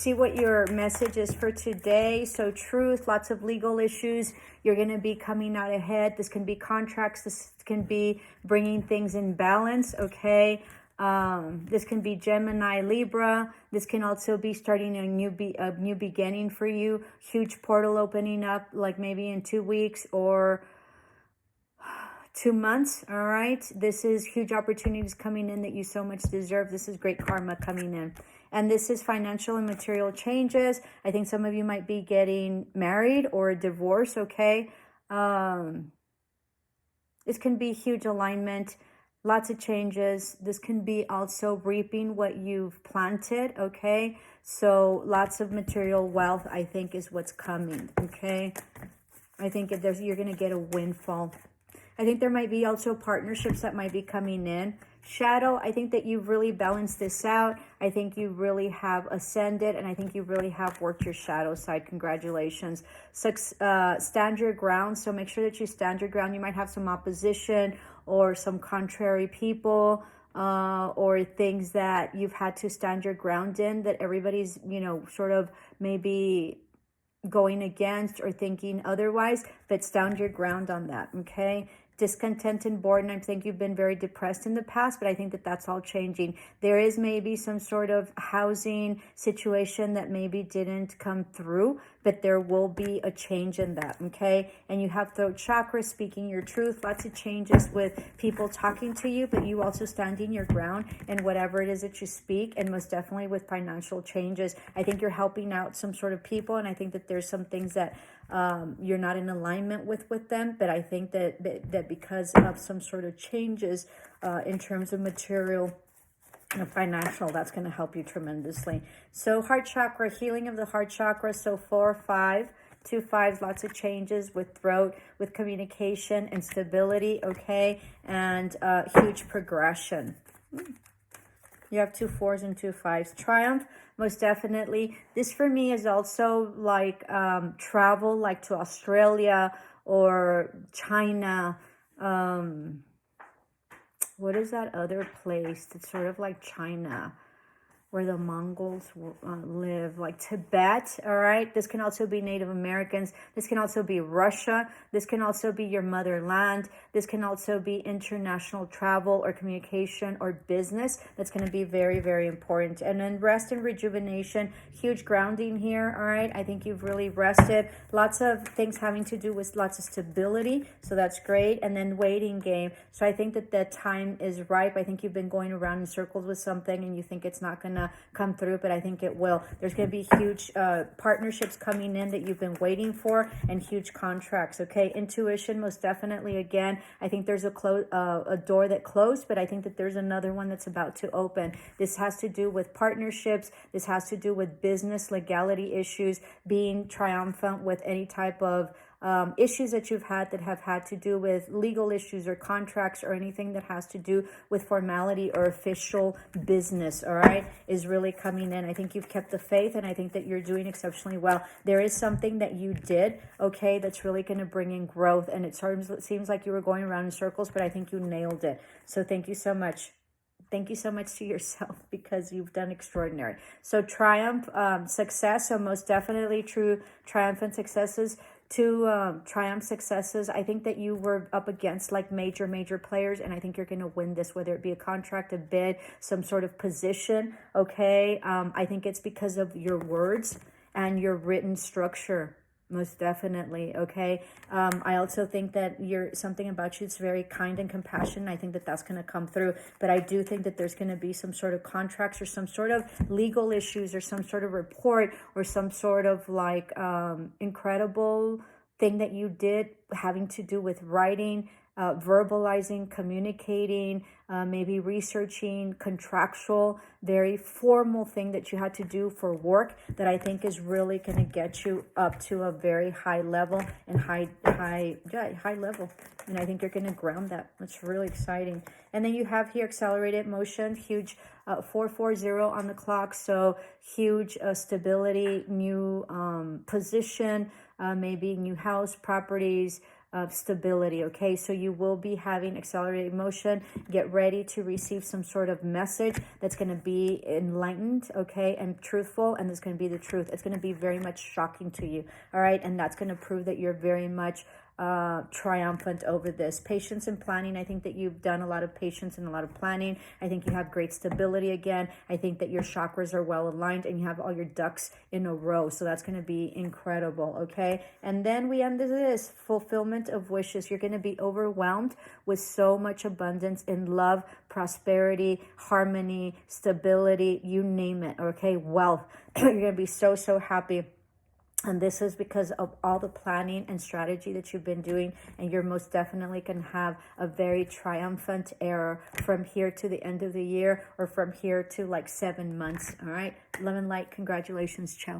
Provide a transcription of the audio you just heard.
See what your message is for today. So truth, lots of legal issues. You're going to be coming out ahead. This can be contracts. This can be bringing things in balance. Okay. This can be Gemini, Libra. This can also be starting a new beginning for you. Huge portal opening up, like maybe in 2 weeks or 2 months. All right. This is huge opportunities coming in that you so much deserve. This is great karma coming in. And this is financial and material changes. I think some of you might be getting married or a divorce. Okay. This can be huge alignment, lots of changes. This can be also reaping what you've planted. Okay. So lots of material wealth, I think, is what's coming. Okay. I think you're going to get a windfall. I think there might be also partnerships that might be coming in. Shadow, I think that you've really balanced this out. I think you really have ascended, and I think you really have worked your shadow side. Congratulations. Stand your ground. So make sure that you stand your ground. You might have some opposition or some contrary people or things that you've had to stand your ground in that everybody's, sort of maybe going against or thinking otherwise, but stand your ground on that. Okay. Discontent and bored, and I think you've been very depressed in the past, but I think that that's all changing. There is maybe some sort of housing situation that maybe didn't come through, but there will be a change in that. Okay. And you have throat chakra, speaking your truth, lots of changes with people talking to you, but you also standing your ground in whatever it is that you speak, and most definitely with financial changes. I think you're helping out some sort of people, and I think that there's some things that you're not in alignment with them, but I think that because of some sort of changes in terms of material and financial, that's going to help you tremendously. So heart chakra, healing of the heart chakra. So 4, 5, 2 5s, lots of changes with throat, with communication and stability. Okay. And huge progression. You have 2 4s and 2 5s. Triumph, most definitely. This for me is also like travel, like to Australia or China. What is that other place that's sort of like China, where the Mongols live, like Tibet. All right. This can also be Native Americans. This can also be Russia. This can also be your motherland. This can also be international travel or communication or business. That's going to be very, very important. And then rest and rejuvenation, huge grounding here. All right. I think you've really rested. Lots of things having to do with lots of stability. So that's great. And then waiting game. So I think that the time is ripe. I think you've been going around in circles with something and you think it's not going to come through, but I think it will. There's going to be huge partnerships coming in that you've been waiting for, and huge contracts. Okay. Intuition, most definitely. Again, I think there's a door that closed, but I think that there's another one that's about to open. This has to do with partnerships. This has to do with business legality issues, being triumphant with any type of issues that you've had that have had to do with legal issues or contracts or anything that has to do with formality or official business. All right, is really coming in. I think you've kept the faith, and I think that you're doing exceptionally well. There is something that you did, okay, that's really going to bring in growth, and it seems like you were going around in circles, but I think you nailed it. So thank you so much. Thank you so much to yourself, because you've done extraordinary. So triumph, success. So most definitely true triumphant successes. 2 triumph successes. I think that you were up against like major players, and I think you're going to win this, whether it be a contract, a bid, some sort of position. Okay. I think it's because of your words and your written structure. Most definitely. Okay. I also think that something about you, it's very kind and compassionate. I think that that's going to come through, but I do think that there's going to be some sort of contracts or some sort of legal issues or some sort of report or some sort of like incredible thing that you did having to do with writing, verbalizing, communicating, maybe researching, contractual, very formal thing that you had to do for work that I think is really going to get you up to a very high level and high level. And I think you're going to ground that. It's really exciting. And then you have here accelerated motion, huge 440 on the clock. So huge stability, new position, maybe new house, properties, of stability, okay? So you will be having accelerated emotion. Get ready to receive some sort of message that's going to be enlightened, okay, and truthful, and it's going to be the truth. It's going to be very much shocking to you, all right? And that's going to prove that you're very much triumphant over this. Patience and planning. I think that you've done a lot of patience and a lot of planning. I think you have great stability again. I think that your chakras are well aligned and you have all your ducks in a row. So that's going to be incredible. Okay. And then we end this fulfillment of wishes. You're going to be overwhelmed with so much abundance in love, prosperity, harmony, stability, you name it. Okay. Wealth. You're going to be so, so happy. And this is because of all the planning and strategy that you've been doing. And you're most definitely going to have a very triumphant era from here to the end of the year, or from here to like 7 months. All right. Love and light. Congratulations. Ciao.